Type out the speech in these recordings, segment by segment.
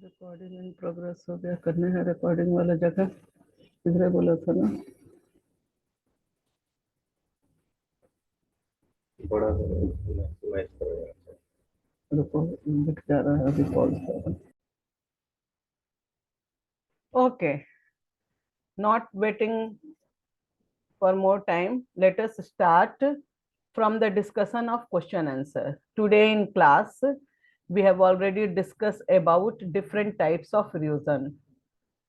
Recording in progress हो गया, करने है रिकॉर्डिंग वाला जगह किधर बोला था ना, बड़ा रुको लिख जा रहा है अभी कॉल कर। Okay, not waiting for more time, let us start from the discussion of question answer. Today in class we have already discussed about different types of erosion.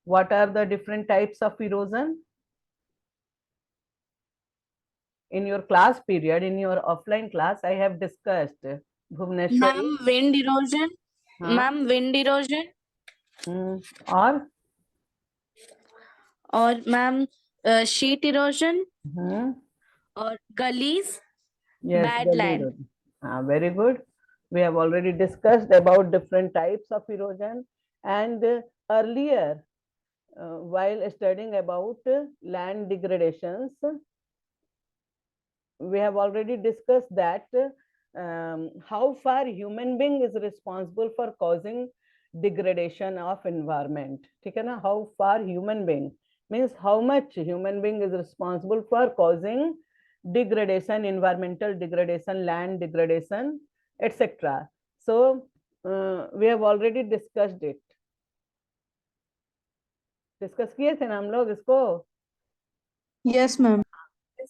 What are the different types of erosion? In your class period, in your offline class, I have discussed Bhuvneshwari. Ma'am wind erosion, हाँ, ma'am wind erosion और ma'am sheet erosion हम्म, और गलीज, yes, bad gully land. erosion. Very good. We have already discussed about different types of erosion, and earlier, while studying about land degradations, we have already discussed that how far human being is responsible for causing degradation of environment. ठीक है ना? How far human being means how much human being is responsible for causing degradation, environmental degradation, land degradation, etc. So we have already discussed it. Discuss किए थे ना हम लोग इसको? Yes, ma'am.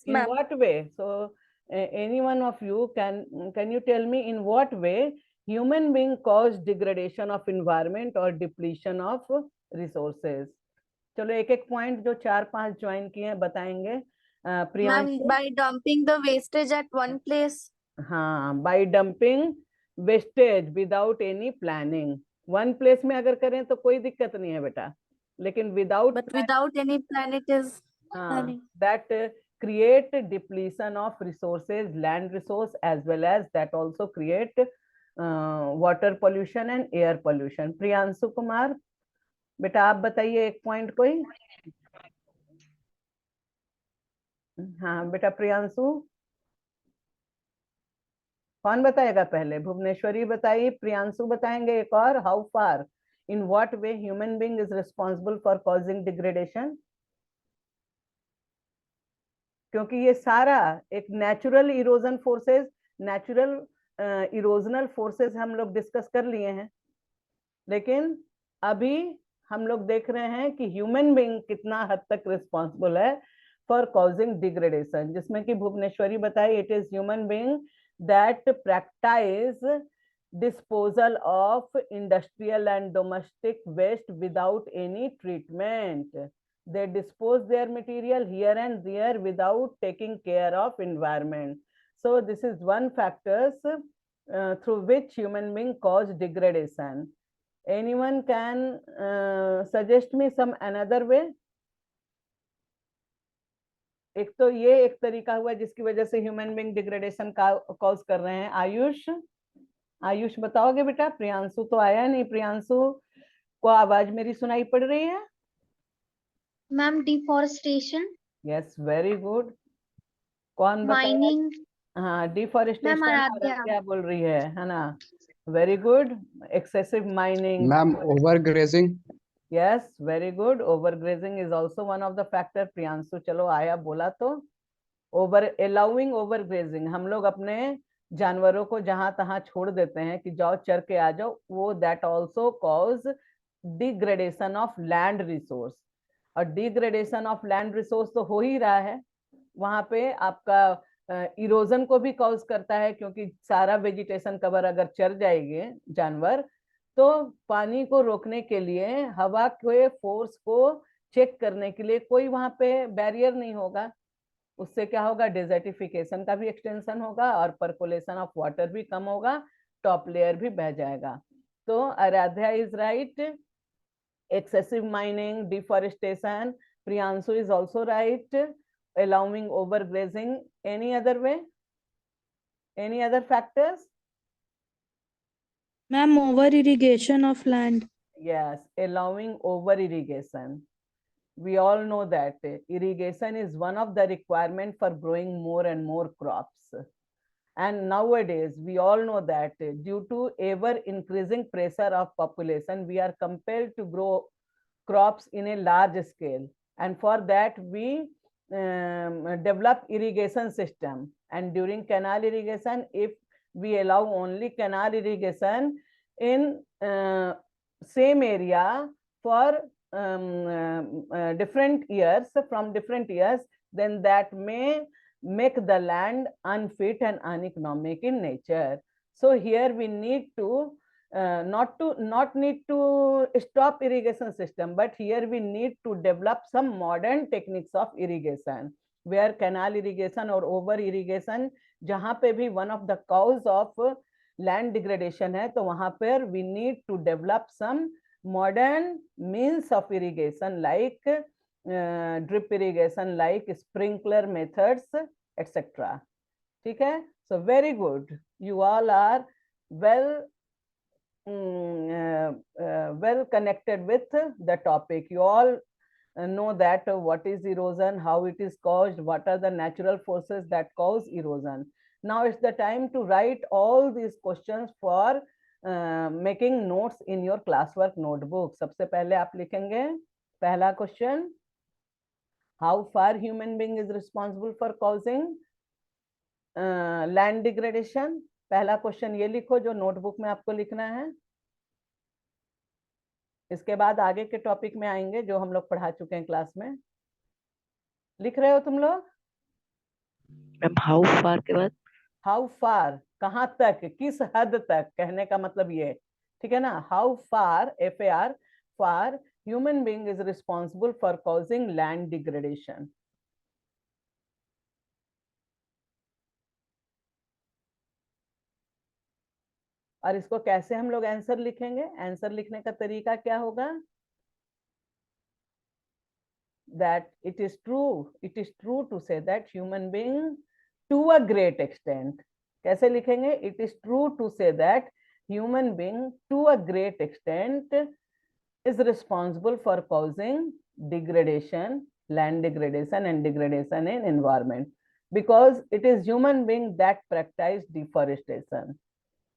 In what way? So any one of you can you tell me in what way human being cause degradation of environment or depletion of resources? चलो एक एक point जो 4-5 ज्वाइन किए हैं बताएंगे। Ma'am Priyanshu? By dumping the wastage at one place. हाँ, by dumping wastage without any planning. One place में अगर करें तो कोई दिक्कत नहीं है बेटा, लेकिन without but without any plan it is that create depletion of resources, land resource, as well as that also create water pollution and air pollution. Priyanshu Kumar बेटा आप बताइए एक पॉइंट कोई। हाँ बेटा प्रियांशु, कौन बताएगा पहले? भुवनेश्वरी बताइए, प्रियांशु बताएंगे एक और। How far, in what way human being is responsible for causing degradation? क्योंकि ये सारा एक natural erosion forces, natural erosional forces हम लोग डिस्कस कर लिए हैं, लेकिन अभी हम लोग देख रहे हैं कि ह्यूमन बीइंग कितना हद तक रिस्पॉन्सिबल है फॉर कॉजिंग डिग्रेडेशन, जिसमें कि भुवनेश्वरी बताई it is human being that practice disposal of industrial and domestic waste without any treatment. They dispose their material here and there without taking care of environment. So this is one factors through which human being cause degradation. Anyone can suggest me some another way? एक तो ये एक तरीका हुआ जिसकी वजह से human being degradation का कॉज कर रहे हैं। आयुष, आयुष बताओगे बेटा? प्रियांशु तो आया नहीं, प्रियांशु को आवाज मेरी सुनाई पड़ रही है? Ma'am deforestation. Yes, very good. कौन बताएगा? माइनिंग। हाँ, डिफॉरेस्टेशन। मैम आराध्या। क्या बोल रही है ना? Very good. Excessive mining. Ma'am over grazing. Yes, very good. Over grazing is also one of the factor. Priyanshu चलो आया बोला तो। ओवर अलाउइंग ओवर ग्रेजिंग, हम लोग अपने जानवरों को जहां तहां छोड़ देते हैं कि जाओ चर के आ जाओ, वो that also cause degradation of land resource. और डिग्रेडेशन ऑफ लैंड रिसोर्स तो हो ही रहा है वहां पे, आपका इरोजन को भी कॉज करता है, क्योंकि सारा वेजिटेशन कवर अगर चर जाएंगे जानवर तो पानी को रोकने के लिए, हवा के फोर्स को चेक करने के लिए कोई वहां पे बैरियर नहीं होगा। उससे क्या होगा? डेजर्टिफिकेशन का भी एक्सटेंशन होगा और परकोलेशन ऑफ वाटर भी कम होगा, टॉप लेयर भी बह जाएगा। तो Aradhya is right, excessive mining, deforestation. Priyanshu is also right, allowing overgrazing. Any other way? Any other factors? Ma'am, over irrigation of land. Yes, allowing over irrigation. We all know that irrigation is one of the requirement for growing more and more crops. And nowadays we all know that due to ever increasing pressure of population, we are compelled to grow crops in a large scale, and for that we develop irrigation system. And during canal irrigation, if we allow only canal irrigation in same area for different years, from different years, then that may make the land unfit and uneconomic in nature. So here we need to not need to stop irrigation system, but here we need to develop some modern techniques of irrigation, where canal irrigation or over irrigation, जहाँ पे भी one of the cause of land degradation है, तो वहाँ पर we need to develop some modern means of irrigation like drip irrigation, like sprinkler methods, etc. ठीक है? So very good. You all are well well connected with the topic. You all know that what is erosion, how it is caused, what are the natural forces that cause erosion. Now it's the time to write all these questions for making notes in your classwork notebook. सबसे पहले आप लिखेंगे पहला question, how far human being is responsible for causing land degradation. पहला question ये लिखो जो notebook में आपको लिखना है। इसके बाद आगे के टॉपिक में आएंगे जो हम लोग पढ़ा चुके हैं क्लास में। लिख रहे हो तुम लोग? मैम हाउ फार के बाद हाउ फार, कहां तक, किस हद तक, कहने का मतलब ये, ठीक है ना। How far, FAR, far human being is responsible for causing land degradation. और इसको कैसे हम लोग आंसर लिखेंगे? आंसर लिखने का तरीका क्या होगा? that it is true to say that human being to a great extent, कैसे लिखेंगे? It is true to say that human being to a great extent is responsible for causing degradation, land degradation and degradation in environment, because it is human being that practice deforestation.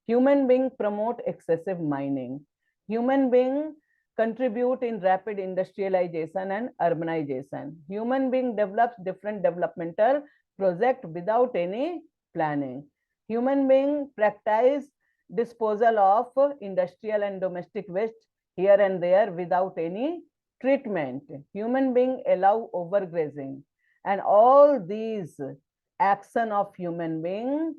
Human being promote excessive mining. Human being contribute in rapid industrialization and urbanization. Human being develops different developmental projects without any planning. Human being practice disposal of industrial and domestic waste here and there without any treatment. Human being allow overgrazing, and all these action of human being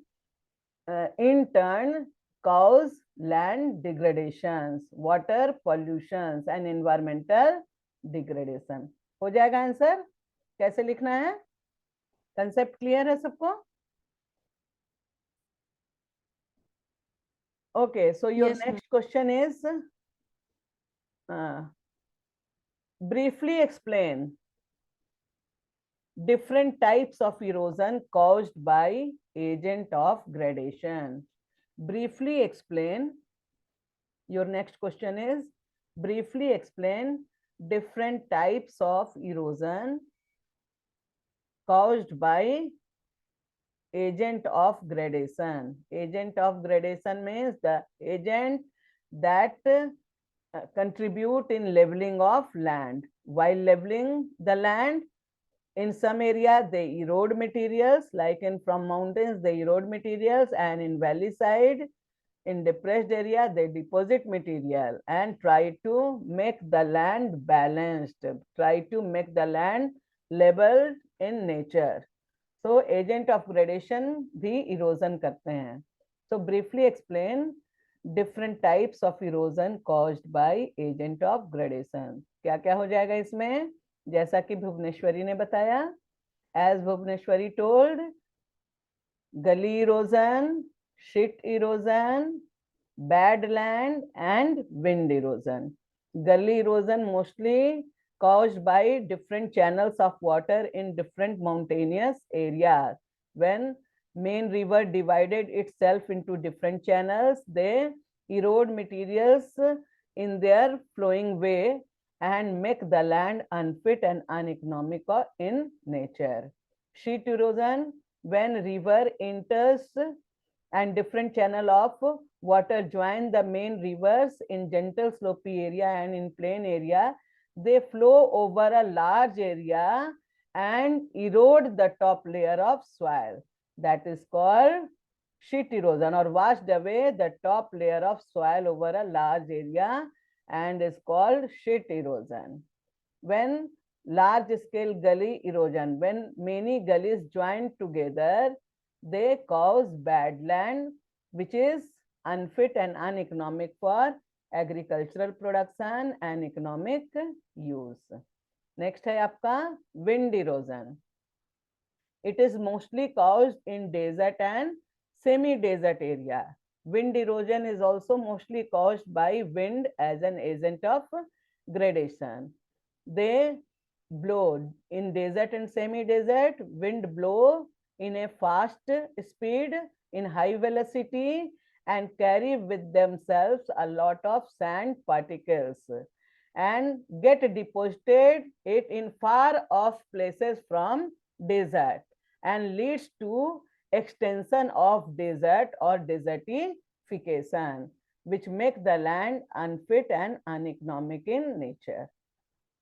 in turn cause land degradations, water pollutions and environmental degradation. हो जाएगा answer? कैसे लिखना है? Concept clear है सबको? Okay, so your Yes, next question is briefly explain different types of erosion caused by agent of gradation. Briefly explain. Your next question is briefly explain different types of erosion caused by agent of gradation. Agent of gradation means the agent that contribute in leveling of land. While leveling the land, in some area they erode materials, like in from mountains they erode materials, and in valley side, in depressed area they deposit material and try to make the land balanced, try to make the land leveled in nature. So agent of gradation भी erosion करते हैं. So briefly explain different types of erosion caused by agent of gradation. क्या क्या हो जाएगा इसमें? जैसा कि भुवनेश्वरी ने बताया, as Bhuvneshwari told, gully erosion, shit erosion, bad land and wind erosion. Gully erosion mostly caused by different channels of water in different mountainous areas. When main river divided itself into different channels, they erode materials in their flowing way and make the land unfit and uneconomic in nature. Sheet erosion, when river enters and different channel of water join the main rivers in gentle slopy area and in plain area. They flow over a large area and erode the top layer of soil. That is called sheet erosion, or washed away the top layer of soil over a large area and is called sheet erosion. When large scale gully erosion, when many gullies join together, they cause bad land, which is unfit and uneconomic for agricultural production and economic use. Next है आपका wind erosion. It is mostly caused in desert and semi-desert area. Wind erosion is also mostly caused by wind as an agent of gradation. They blow in desert and semi-desert. Wind blow in a fast speed, in high velocity, and carry with themselves a lot of sand particles and get deposited it in far off places from desert and leads to extension of desert or desertification, which make the land unfit and uneconomic in nature.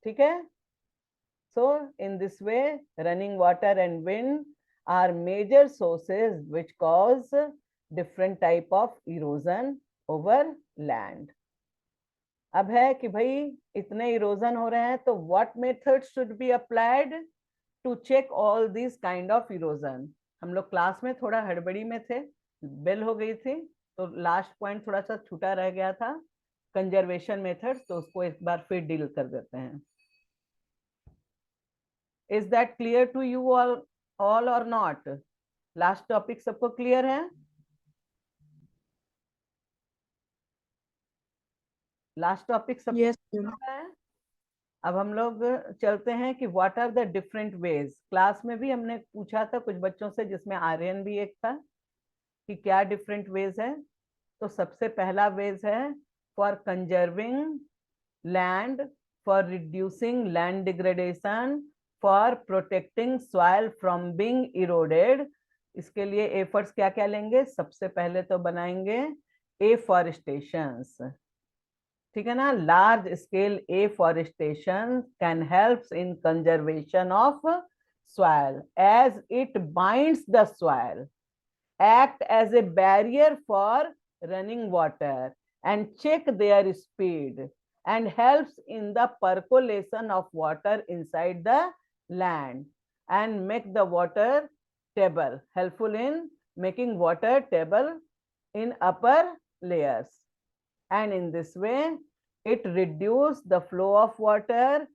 ठीक है? So in this way, running water and wind are major sources which cause different type of erosion over land. अब है कि भाई इतने erosion हो रहे हैं, तो what methods should be applied to check all these kind of erosion? हम लोग क्लास में थोड़ा हड़बड़ी में थे, बेल हो गई थी, तो लास्ट पॉइंट थोड़ा सा छूटा रह गया था, कंजर्वेशन मेथड्स, तो उसको एक बार फिर डील कर देते हैं. Is that clear to you all or not? Last topic सबको क्लियर है? लास्ट टॉपिक सब Yes, है. अब हम लोग चलते हैं कि what are the different ways. Class में भी हमने पूछा था कुछ बच्चों से, जिसमें आर्यन भी एक था, कि क्या डिफरेंट वेज है. तो सबसे पहला वेज है for conserving land, for reducing land degradation, for protecting soil from being eroded. इसके लिए एफर्ट्स क्या क्या लेंगे? सबसे पहले तो बनाएंगे एफॉरेस्टेशंस. ठीक है ना? Large scale afforestation can helps in conservation of soil as it binds the soil, act as a barrier for running water and check their speed, and helps in the percolation of water inside the land and make the water table, helpful in making water table in upper layers. And in this way it reduce the flow of water,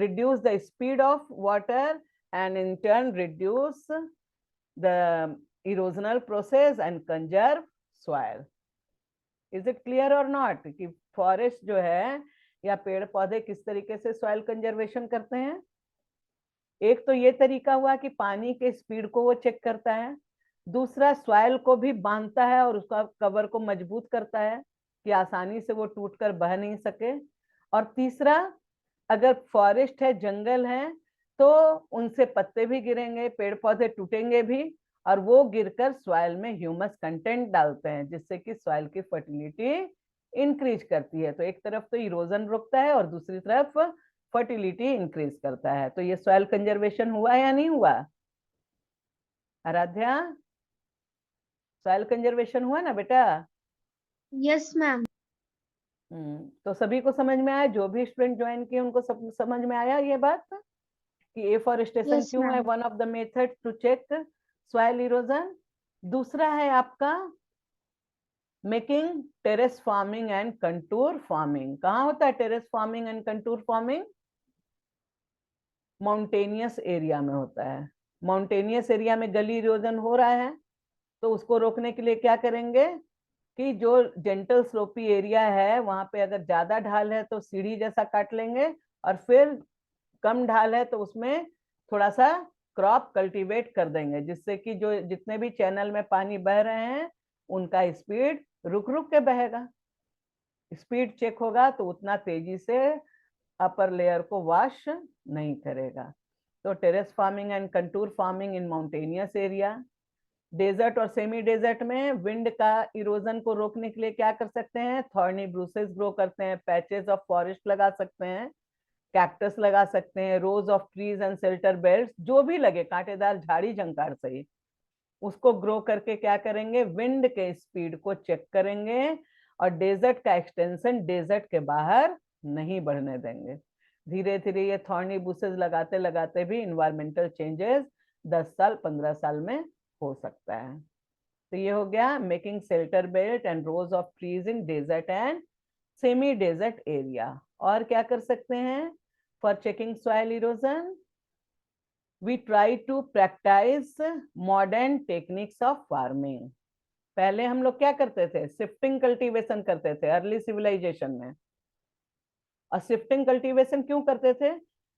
reduce the speed of water, and in turn reduce the erosional process and conserve soil. Is it clear or not कि forest जो है या पेड़ पौधे किस तरीके से soil conservation करते हैं? एक तो ये तरीका हुआ कि पानी के स्पीड को वो चेक करता है, दूसरा सॉइल को भी बांधता है और उसका कवर को मजबूत करता है कि आसानी से वो टूटकर बह नहीं सके, और तीसरा अगर फॉरेस्ट है, जंगल है, तो उनसे पत्ते भी गिरेंगे, पेड़ पौधे टूटेंगे भी, और वो गिरकर सॉइल में ह्यूमस कंटेंट डालते हैं, जिससे कि सॉइल की फर्टिलिटी इंक्रीज करती है. तो एक तरफ तो इरोजन रोकता है और दूसरी तरफ फर्टिलिटी इंक्रीज करता है. तो ये सॉइल कंजर्वेशन हुआ या नहीं हुआ? आराध्या, सॉइल कंजर्वेशन हुआ ना बेटा? Yes, ma'am. तो सभी को समझ में आया? जो भी स्टूडेंट ज्वाइन किए उनको सब समझ में आया ये बात कि एफॉरेस्टेशन Yes, क्यों है ma'am. One of the method to check soil erosion. दूसरा है आपका making terrace farming and contour farming. कहाँ होता है terrace farming and contour farming? Mountainous area में होता है. माउंटेनियस एरिया में गली इरोजन हो रहा है, तो उसको रोकने के लिए क्या करेंगे कि जो जेंटल स्लोपी एरिया है वहां पे अगर ज्यादा ढाल है तो सीढ़ी जैसा काट लेंगे, और फिर कम ढाल है तो उसमें थोड़ा सा क्रॉप कल्टीवेट कर देंगे, जिससे कि जो जितने भी चैनल में पानी बह रहे हैं उनका स्पीड रुक रुक के बहेगा. स्पीड चेक होगा तो उतना तेजी से अपर लेयर को वॉश नहीं करेगा. तो terrace farming and contour farming in mountainous area. Desert और सेमी डेजर्ट में विंड का इरोजन को रोकने के लिए क्या कर सकते हैं, थॉर्नी ब्रूसेस ग्रो करते हैं, पैचेस ऑफ फॉरेस्ट लगा सकते हैं, कैक्टस लगा सकते हैं, रोज of trees and shelter belt, जो भी लगे कांटेदार झाड़ी झंकार सही, उसको ग्रो करके क्या करेंगे, विंड के स्पीड को चेक करेंगे और डेजर्ट का एक्सटेंशन डेजर्ट के बाहर नहीं बढ़ने देंगे। धीरे धीरे ये थॉर्नी बुशेस लगाते लगाते भी इन्वायरमेंटल चेंजेस 10 साल 15 साल में हो सकता है। तो ये हो गया making shelter belt and rows of trees in desert and semi desert area. और क्या कर सकते हैं for checking soil erosion, we try to practice modern techniques of farming। पहले हम लोग क्या करते थे, शिफ्टिंग कल्टीवेशन करते थे अर्ली सिविलाइजेशन में। और शिफ्टिंग कल्टीवेशन क्यों करते थे,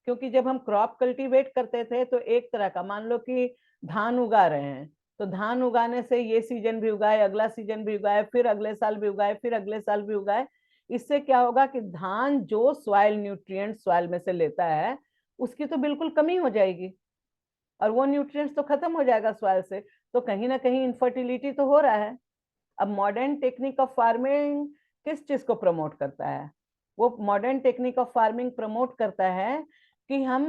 क्योंकि जब हम क्रॉप कल्टीवेट करते थे तो एक तरह का, मान लो कि धान उगा रहे हैं, तो धान उगाने से ये सीजन भी उगाए, अगला सीजन भी उगाए, फिर अगले साल भी उगाए, फिर अगले साल भी उगाए। इससे क्या होगा कि धान जो सॉइल न्यूट्रिएंट सॉइल में से लेता है उसकी तो बिल्कुल कमी हो जाएगी और वो न्यूट्रिएंट्स तो खत्म हो जाएगा सॉइल से, तो कहीं ना कहीं इनफर्टिलिटी तो हो रहा है। अब मॉडर्न टेक्निक ऑफ फार्मिंग किस चीज को प्रमोट करता है, वो modern technique of farming promote करता है कि हम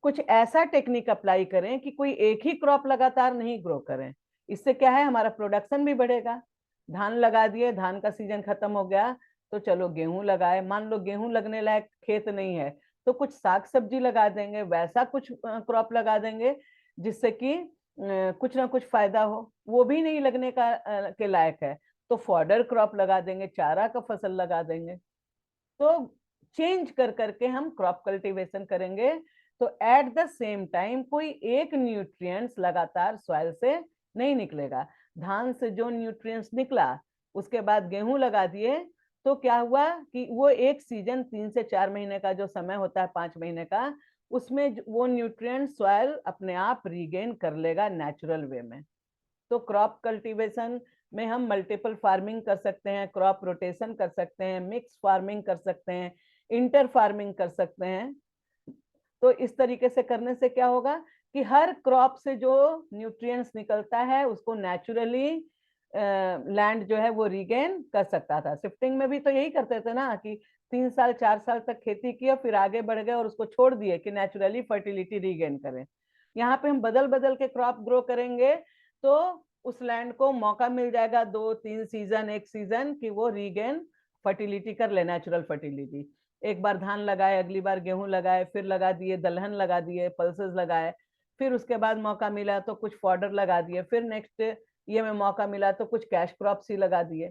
कुछ ऐसा टेक्निक अप्लाई करें कि कोई एक ही क्रॉप लगातार नहीं ग्रो करें। इससे क्या है, हमारा प्रोडक्शन भी बढ़ेगा। धान लगा दिए, धान का सीजन खत्म हो गया, तो चलो गेहूं लगाए, मान लो गेहूं लगने लायक खेत नहीं है तो कुछ साग सब्जी लगा देंगे, वैसा कुछ क्रॉप लगा देंगे जिससे कि कुछ ना कुछ फायदा हो। वो भी नहीं लगने का के लायक है तो फॉडर क्रॉप लगा देंगे, चारा का फसल लगा देंगे। तो चेंज कर करके हम क्रॉप कल्टीवेशन करेंगे तो एट द सेम टाइम कोई एक न्यूट्रिएंट्स लगातार सॉइल से नहीं निकलेगा। धान से जो न्यूट्रिएंट्स निकला उसके बाद गेहूं लगा दिए तो क्या हुआ कि वो एक सीजन 3 से 4 महीने का जो समय होता है, 5 महीने का, उसमें वो न्यूट्रिएंट सॉइल अपने आप रीगेन कर लेगा नेचुरल वे में। तो क्रॉप कल्टीवेशन में हम मल्टीपल फार्मिंग कर सकते हैं, क्रॉप रोटेशन कर सकते हैं, मिक्स फार्मिंग कर सकते हैं, इंटर फार्मिंग कर सकते हैं। तो इस तरीके से करने से क्या होगा कि हर क्रॉप से जो न्यूट्रिएंट्स निकलता है उसको नेचुरली लैंड जो है वो रीगेन कर सकता था। शिफ्टिंग में भी तो यही करते थे ना कि 3 साल 4 साल तक खेती की और फिर आगे बढ़ गए और उसको छोड़ दिए कि नेचुरली फर्टिलिटी रीगेन करें। यहाँ पे हम बदल बदल के क्रॉप ग्रो करेंगे तो उस लैंड को मौका मिल जाएगा 2-3 सीजन, एक सीजन कि वो रीगेन फर्टिलिटी कर ले, नेचुरल फर्टिलिटी। एक बार धान लगाए, अगली बार गेहूं लगाए, फिर लगा दिए दलहन लगा दिए, पल्सेस लगाए, फिर उसके बाद मौका मिला तो कुछ फॉडर लगा दिए, फिर नेक्स्ट ये में मौका मिला तो कुछ कैश क्रॉप्स ही लगा दिए।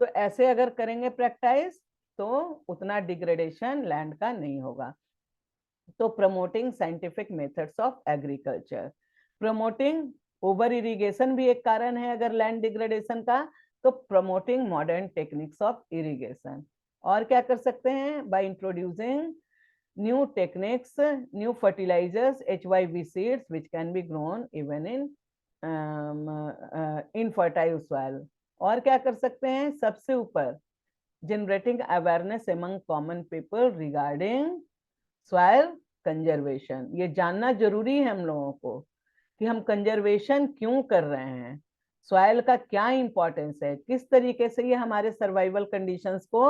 तो ऐसे अगर करेंगे प्रैक्टिस तो उतना डिग्रेडेशन लैंड का नहीं होगा। तो promoting scientific methods of agriculture, promoting over irrigation भी एक कारण है अगर लैंड डिग्रेडेशन का, तो promoting modern techniques of irrigation. और क्या कर सकते हैं, by introducing new techniques, new fertilisers, HYV seeds which can be grown even in infertile soil. और क्या कर सकते हैं, सबसे ऊपर generating awareness among common people regarding soil conservation. ये जानना जरूरी है हम लोगों को कि हम कंजर्वेशन क्यों कर रहे हैं, सॉइल का क्या इंपॉर्टेंस है, किस तरीके से ये हमारे सर्वाइवल कंडीशंस को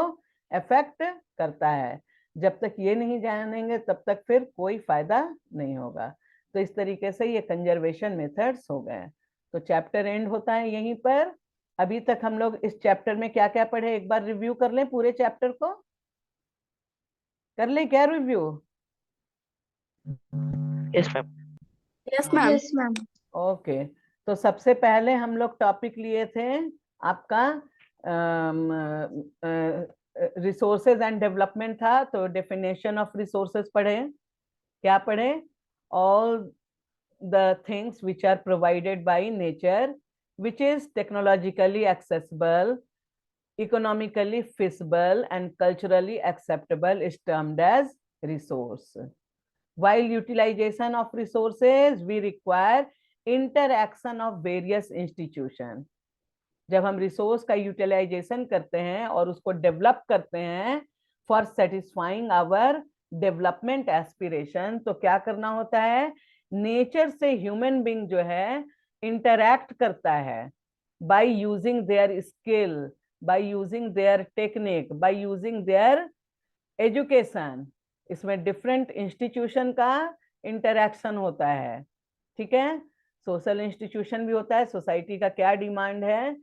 अफेक्ट करता है। जब तक ये नहीं जानेंगे तब तक फिर कोई फायदा नहीं होगा। तो इस तरीके से ये कंजर्वेशन मेथड्स हो गए। तो चैप्टर एंड होता है यहीं पर। अभी तक हम लोग इस चैप्टर में क्या क्या पढ़े, एक बार रिव्यू कर लें, पूरे चैप्टर को कर लें क्या review? Yes ma'am. Yes, ma'am. Yes, ma'am. Okay, तो सबसे पहले हम लोग टॉपिक लिए थे आपका रिसोर्सेज एंड डेवलपमेंट था। तो डेफिनेशन ऑफ रिसोर्सेज पढ़े, क्या पढ़े, all the things which are provided by nature which is technologically accessible, economically feasible and culturally acceptable is termed as resource. While utilization of resources, we require interaction of various institutions. जब हम resource का utilisation करते हैं और उसको develop करते हैं for satisfying our development aspiration, तो क्या करना होता है, नेचर से ह्यूमन बीइंग जो है इंटरैक्ट करता है by using their skill, by using their technique, by using their education. इसमें डिफरेंट इंस्टीट्यूशन का इंटरैक्शन होता है, ठीक है। सोशल इंस्टीट्यूशन भी होता है, सोसाइटी का क्या डिमांड है,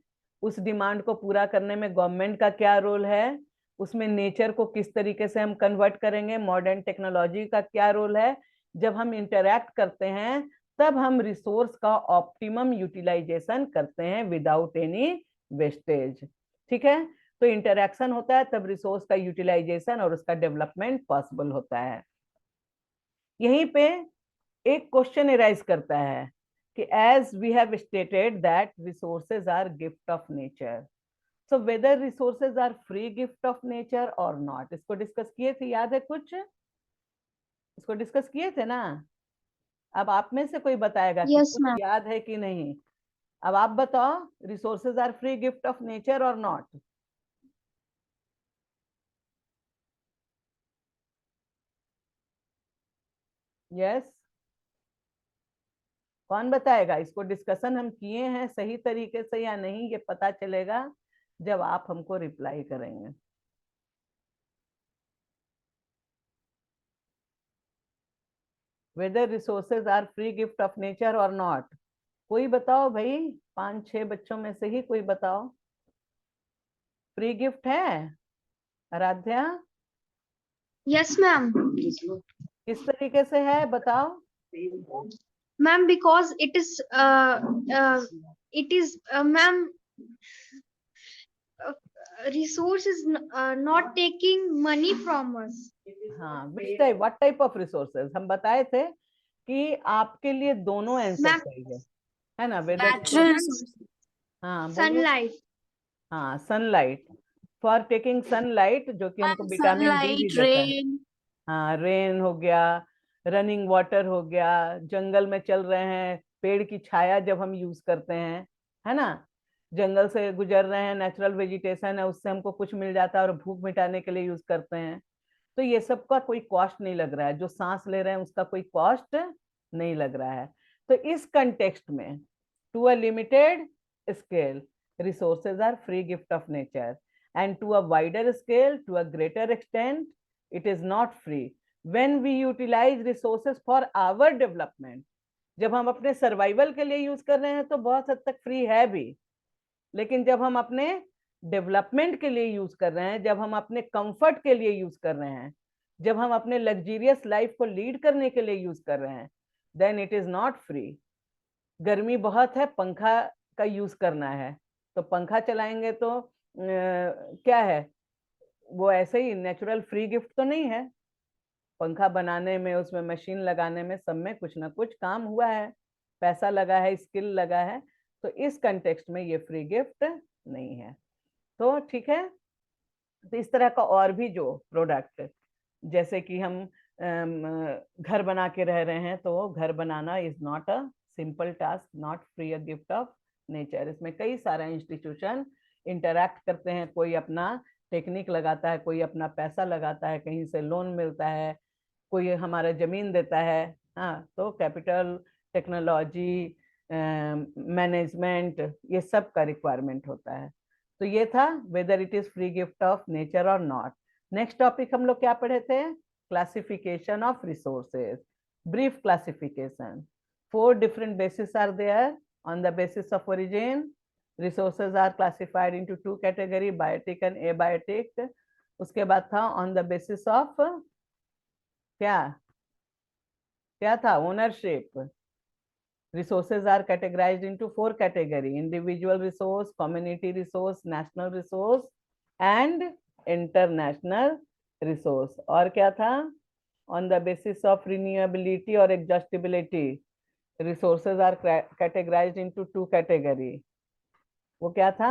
उस डिमांड को पूरा करने में गवर्नमेंट का क्या रोल है, उसमें नेचर को किस तरीके से हम कन्वर्ट करेंगे, मॉडर्न टेक्नोलॉजी का क्या रोल है। जब हम इंटरैक्ट करते हैं तब हम रिसोर्स का ऑप्टिमम यूटिलाइजेशन करते हैं विदाउट एनी वेस्टेज, ठीक है। तो इंटरैक्शन होता है तब रिसोर्स का यूटिलाइजेशन और उसका डेवलपमेंट पॉसिबल होता है। यहीं पे एक क्वेश्चन एराइज करता है कि as we have stated that resources are gift of nature, so whether resources are free gift of nature और नॉट। इसको डिस्कस किए थे, याद है कुछ, इसको डिस्कस किए थे ना। अब आप में से कोई बताएगा कि Yes, कुछ ma'am. याद है कि नहीं। अब आप बताओ, resources are free gift of nature और नॉट। यस, कौन बताएगा। इसको डिस्कशन हम किए हैं सही तरीके से या नहीं, ये पता चलेगा जब आप हमको रिप्लाई करेंगे। Whether resources are free gift of nature और नॉट, कोई बताओ भाई, 5-6 बच्चों में से ही कोई बताओ। फ्री गिफ्ट है आराध्या, Yes, ma'am. किस तरीके से है बताओ। Ma'am, because it is, ma'am, resource is not taking money from us. हाँ, which type, what type of resources, हम बताए थे कि आपके लिए दोनों आंसर Ma'am. सही है ना। Whether Natural resources. हाँ बोलिए। Sunlight. हाँ, सनलाइट, फॉर टेकिंग सनलाइट, जो कि हमको विटामिन डी भी Sunlight, देता है। rain. हाँ, रेन हो गया, रनिंग वाटर हो गया, जंगल में चल रहे हैं, पेड़ की छाया जब हम यूज करते हैं, है ना, जंगल से गुजर रहे हैं, नेचुरल वेजिटेशन है, उससे हमको कुछ मिल जाता है और भूख मिटाने के लिए यूज करते हैं। तो ये सब का कोई कॉस्ट नहीं लग रहा है, जो सांस ले रहे हैं उसका कोई कॉस्ट नहीं लग रहा है। तो इस कंटेक्स्ट में to a limited scale resources are free gift of nature, and to a wider scale, to a greater extent, it is not free when we utilize resources for our development। जब हम अपने survival के लिए use कर रहे हैं तो बहुत हद तक फ्री है भी, लेकिन जब हम अपने डेवलपमेंट के लिए यूज कर रहे हैं, जब हम अपने कंफर्ट के लिए यूज कर रहे हैं, जब हम अपने लग्जरियस लाइफ को लीड करने के लिए यूज कर रहे हैं, then it is not free. गर्मी बहुत है, पंखा का यूज करना है, तो पंखा चलाएंगे तो क्या है, वो ऐसे ही नेचुरल फ्री गिफ्ट तो नहीं है। पंखा बनाने में, उसमें मशीन लगाने में, सब में कुछ ना कुछ काम हुआ है, पैसा लगा है, स्किल लगा है, तो इस कंटेक्स्ट में ये फ्री गिफ्ट नहीं है। तो ठीक है, तो इस तरह का और भी जो प्रोडक्ट, जैसे कि हम घर बना के रह रहे हैं, तो घर बनाना is not a simple task, not free a gift of nature. इसमें कई सारे इंस्टीट्यूशन इंटरैक्ट करते हैं, कोई अपना टेक्निक लगाता है, कोई अपना पैसा लगाता है, कहीं से लोन मिलता है, कोई हमारा जमीन देता है। हाँ, तो कैपिटल, टेक्नोलॉजी, मैनेजमेंट, ये सब का रिक्वायरमेंट होता है। तो ये था whether it is free gift of nature और नॉट। नेक्स्ट टॉपिक हम लोग क्या पढ़े थे, classification of resources, brief classification. 4 different bases are there on the basis of origin. Resources are classified into 2 categories, biotic and abiotic. उसके बाद था on the basis of क्या क्या था, ownership. Resources are categorized into 4 categories: individual resource, community resource, national resource and international resource. और क्या था, on the basis of renewability or exhaustibility, resources are categorized into 2 categories. वो क्या था,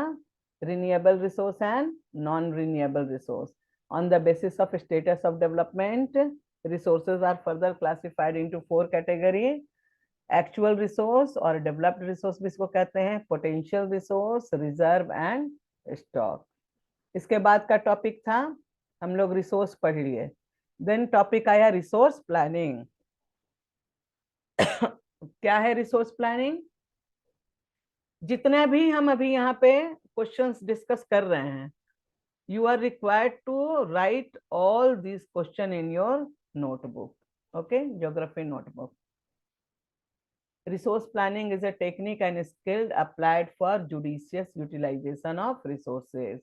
renewable resource and non-renewable resource. On the basis of status of development, resources are further classified into 4 categories: actual resource और developed resource भी इसको कहते हैं, potential resource, reserve and stock. इसके बाद का टॉपिक था, हम लोग रिसोर्स पढ़ लिए, देन टॉपिक आया रिसोर्स प्लानिंग। क्या है रिसोर्स प्लानिंग? जितने भी हम अभी यहाँ पे क्वेश्चंस डिस्कस कर रहे हैं, you are required to write all these question in your notebook. Okay, geography notebook. Resource planning is a technique and skill applied for judicious utilization of resources.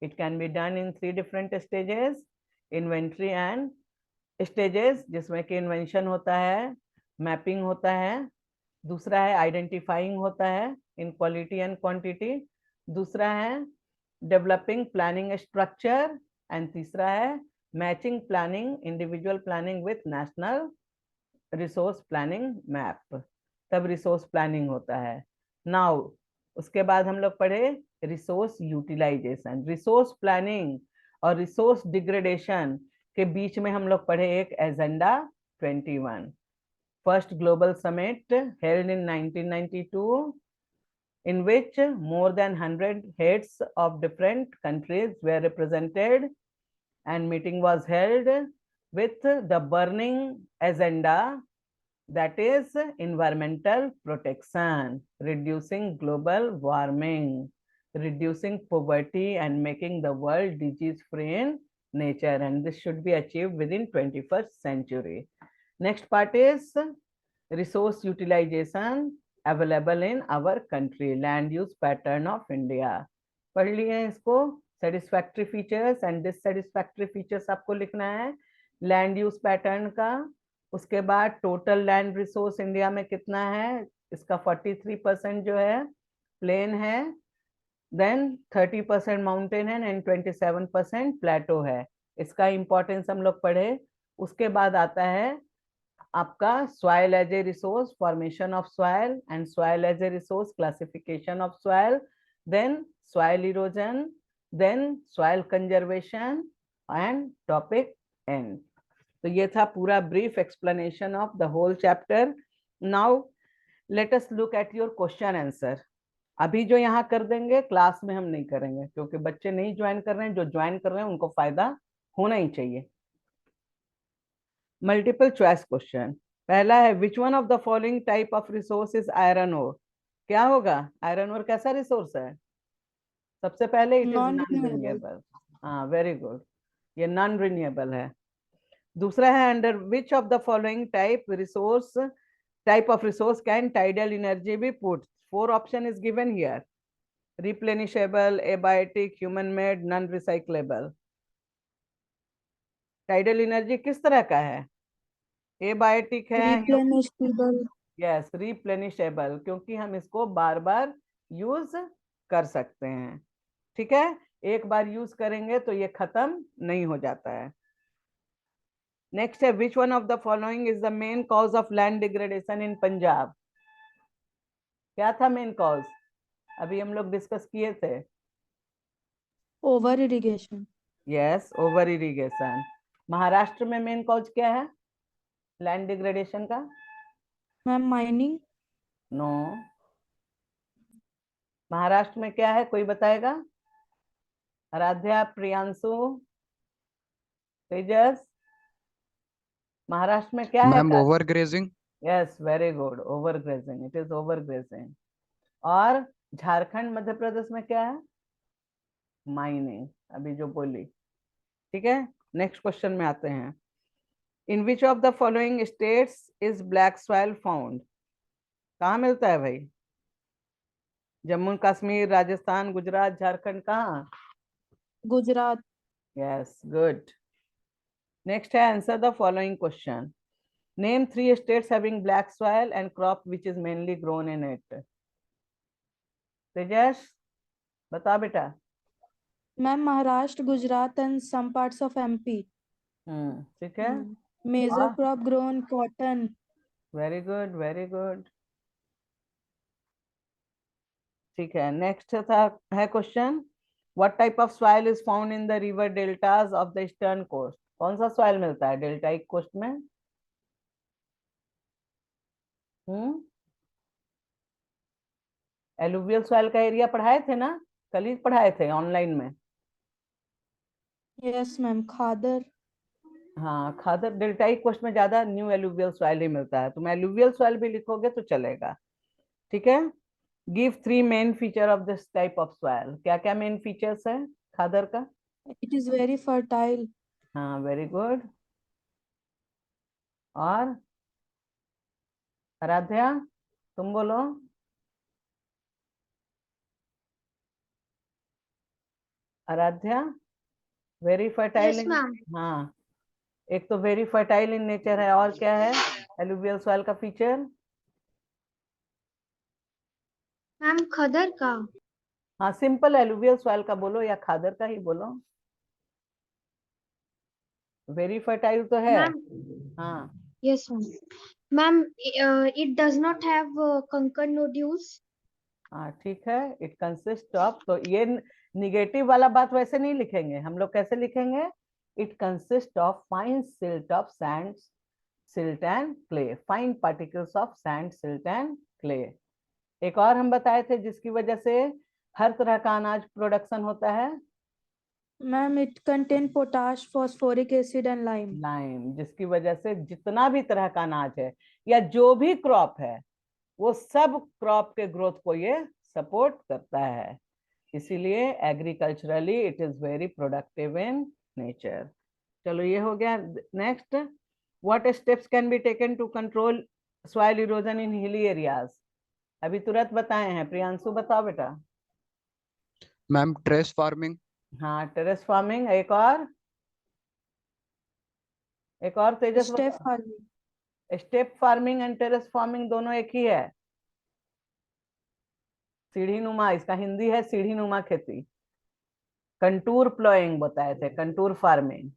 It can be done in 3 different stages: inventory and stages, जिसमें कि invention होता है, mapping होता है, दूसरा है identifying होता है इन क्वालिटी एंड क्वांटिटी, दूसरा है डेवलपिंग प्लानिंग स्ट्रक्चर, एंड तीसरा है matching planning individual planning with national resource planning map, तब रिसोर्स प्लानिंग होता है। नाउ उसके बाद हम लोग पढ़े रिसोर्स यूटिलाइजेशन। रिसोर्स प्लानिंग और रिसोर्स डिग्रेडेशन के बीच में हम लोग पढ़े एक agenda 21, first global summit held in 1992, in which more than 100 heads of different countries were represented, and meeting was held with the burning agenda, that is environmental protection, reducing global warming, reducing poverty, and making the world disease free in nature, and this should be achieved within 21st century. Next part is resource utilization available in our country, land use pattern of India. पढ़ लिए इसको। satisfactory features and dissatisfactory features आपको लिखना है land use pattern का। उसके बाद total land resource India में कितना है, इसका 43% जो है प्लेन है, देन 30% माउंटेन है एंड 27% प्लेटो है। इसका इंपॉर्टेंस हम लोग पढ़े। उसके बाद आता है आपका soil as a resource, formation of soil and soil as a resource, classification of soil, then soil erosion, then soil conservation and topic and. तो ये था पूरा brief explanation of the whole chapter. Now let us look at your question answer. अभी जो यहाँ कर देंगे class में हम नहीं करेंगे, क्योंकि बच्चे नहीं ज्वाइन कर रहे हैं, जो ज्वाइन कर रहे हैं उनको फायदा होना ही चाहिए। Multiple choice question. पहला है which one of the following type of resource is iron ore. क्या होगा? आयरन ओर कैसा रिसोर्स है? सबसे पहले इट इज नॉन रिन्यूएबल। हाँ, वेरी गुड, ये नॉन रिन्यूएबल है। दूसरा है under which of the following type of resource can tidal energy be put. 4 option is given here: replenishable, abiotic, human made, non recyclable। Tidal energy किस तरह का है? Abiotic है, Replenishable. यस, रिप्लेनिशेबल, क्योंकि हम इसको बार बार यूज कर सकते हैं। ठीक है, एक बार यूज करेंगे तो ये खत्म नहीं हो जाता है। नेक्स्ट है which one of the following is the main cause of land degradation इन पंजाब। क्या था मेन कॉज? अभी हम लोग डिस्कस किए थे। Over irrigation. Yes, over irrigation. Maharashtra में मेन कॉज क्या है लैंड डिग्रेडेशन का? Ma'am, mining. नो। महाराष्ट्र में क्या है, कोई बताएगा? आराध्या, प्रियांशु, तेजस, महाराष्ट्र में क्या है? Ma'am over grazing. Yes, very good, over grazing, it is over grazing. और झारखंड मध्य प्रदेश में क्या है? माइनिंग, अभी जो बोली। ठीक है, नेक्स्ट क्वेश्चन में आते हैं। In which of the following states is black soil found. कहाँ मिलता है भाई? जम्मू कश्मीर, राजस्थान, गुजरात, झारखंड, कहाँ? Gujarat. Yes, good. नेक्स्ट है answer the following question. Name 3 states having black soil and crop which is mainly grown in it. तेजस, बता बेटा। Ma'am, Maharashtra, Gujarat, and some parts of MP. ठीक है, Major हाँ। crop grown cotton. Very good, very good. ठीक है, next था है question what type of soil is found in the river deltas of the eastern coast. कौन सा soil मिलता है डेल्टाइक कोस्ट में? एलुवियल सॉइल का एरिया पढ़ाए थे ना, कल ही पढ़ाए थे ऑनलाइन में। Yes, ma'am. Khadar. हाँ, खादर डेल्टाइक कोस्ट में ज्यादा न्यू एलुवियल सॉइल ही मिलता है, तुम एलुवियल सॉइल भी लिखोगे तो चलेगा। ठीक है। Give 3 main feature of this type of soil. क्या क्या मेन फीचर्स है खादर का? It is very fertile. हाँ, वेरी गुड। और आराध्या तुम बोलो। आराध्या, वेरी फर्टाइल Yes, इन, ma'am. हाँ, एक तो वेरी फर्टाइल इन नेचर है, और क्या है एलुवियल सॉइल का फीचर? Ma'am, खदर का। हाँ, सिंपल एलुवियल सॉइल का बोलो या खादर का ही बोलो। वेरी फर्टाइल तो है। Ma'am, हाँ, yes, ma'am. Ma'am, it does not have conker nodules. हाँ, ठीक है। इट कंसिस्ट ऑफ, तो ये निगेटिव वाला बात वैसे नहीं लिखेंगे हम लोग, कैसे लिखेंगे? It consist of fine silt of sand, silt and clay, fine particles of sand, silt and clay. एक और हम बताए थे जिसकी वजह से हर तरह का अनाज प्रोडक्शन होता है, Ma'am, it contain potash, phosphoric acid and lime. Lime, जिसकी वजह से जितना भी तरह का अनाज है या जो भी क्रॉप है वो सब क्रॉप के ग्रोथ को ये सपोर्ट करता है। इसीलिए agriculturally it is very productive in nature. चलो ये हो गया। Next, what steps can be taken to control soil erosion in hilly areas? अभी तुरंत बताए हैं, प्रियांशु बताओ बेटा। Ma'am terrace farming. हाँ, टेरेस फार्मिंग। एक और तेजस Step बताओ। farming. Step farming and terrace farming दोनों एक ही है। सीढ़ी नुमा, इसका हिंदी है सीढ़ी नुमा खेती। कंटूर प्लोइंग बताए थे, contour farming,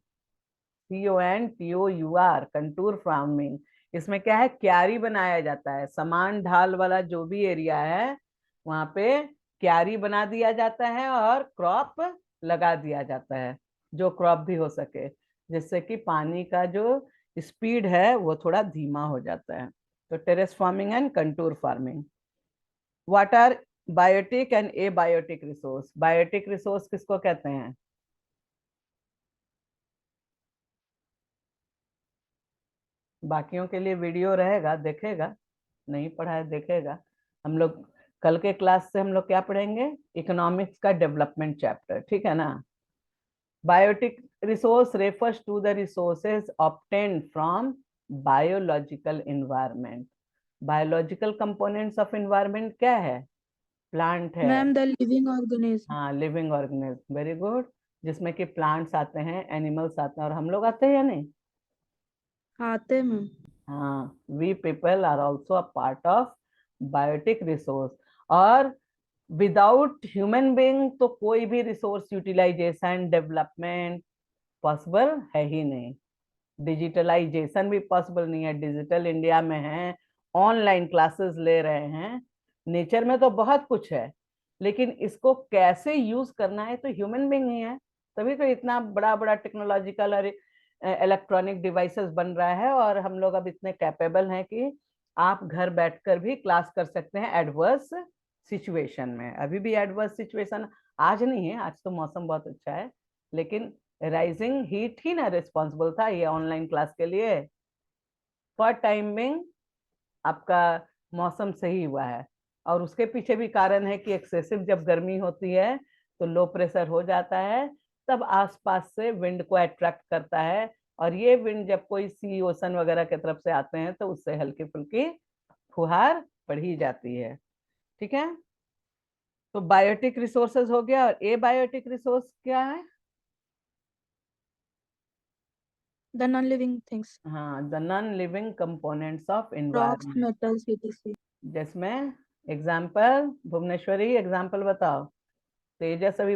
CONTOUR, contour farming. इसमें क्या है, क्यारी बनाया जाता है, समान ढाल वाला जो भी एरिया है वहां पे क्यारी बना दिया जाता है और क्रॉप लगा दिया जाता है, जो क्रॉप भी हो सके, जिससे कि पानी का जो स्पीड है वो थोड़ा धीमा हो जाता है। तो terrace farming and contour farming. What are biotic and abiotic resource? Biotic resource किसको कहते हैं? बाकियों के लिए वीडियो रहेगा, देखेगा, नहीं पढ़ा है देखेगा। हम लोग कल के क्लास से हम लोग क्या पढ़ेंगे, इकोनॉमिक्स का डेवलपमेंट चैप्टर, ठीक है ना। Biotic resource refers to the resources obtained from biological environment. Biological components of environment क्या है? प्लांट है। Ma'am, the living organism. हाँ, लिविंग ऑर्गेनिज्म, वेरी गुड, जिसमें कि प्लांट्स आते हैं, एनिमल्स आते हैं, और हम लोग आते हैं या नहीं? आते मैम। हाँ, we people are also a part of biotic resource. और विदाउट ह्यूमन बीइंग तो कोई भी रिसोर्स यूटिलाइजेशन डेवलपमेंट पॉसिबल है ही नहीं। डिजिटलाइजेशन भी पॉसिबल नहीं है। डिजिटल इंडिया में है, ऑनलाइन क्लासेस ले रहे हैं, नेचर में तो बहुत कुछ है, लेकिन इसको कैसे यूज करना है तो ह्यूमन बीइंग ही है। तभी तो इतना बड़ा बड़ा टेक्नोलॉजिकल और इलेक्ट्रॉनिक डिवाइसेस बन रहा है, और हम लोग अब इतने कैपेबल हैं कि आप घर बैठकर भी क्लास कर सकते हैं एडवर्स सिचुएशन में। अभी भी एडवर्स सिचुएशन आज नहीं है, आज तो मौसम बहुत अच्छा है, लेकिन राइजिंग हीट ही ना रिस्पॉन्सिबल था ये ऑनलाइन क्लास के लिए। फॉर टाइमिंग आपका मौसम सही हुआ है, और उसके पीछे भी कारण है कि एक्सेसिव जब गर्मी होती है तो लो प्रेशर हो जाता है, तब आसपास से विंड को अट्रैक्ट करता है, और ये विंड जब कोई सी ओशन वगैरह की तरफ से आते हैं तो उससे हल्की फुल्की फुहार पड़ी जाती है। ठीक है, तो बायोटिक रिसोर्सेज हो गया। और ए बायोटिक रिसोर्स क्या है? The non-living things. हाँ, the non living components of Rocks, environment. metals, etc. जिसमें एग्जाम्पल, भुवनेश्वरी एग्जाम्पल बताओ। तेजस अभी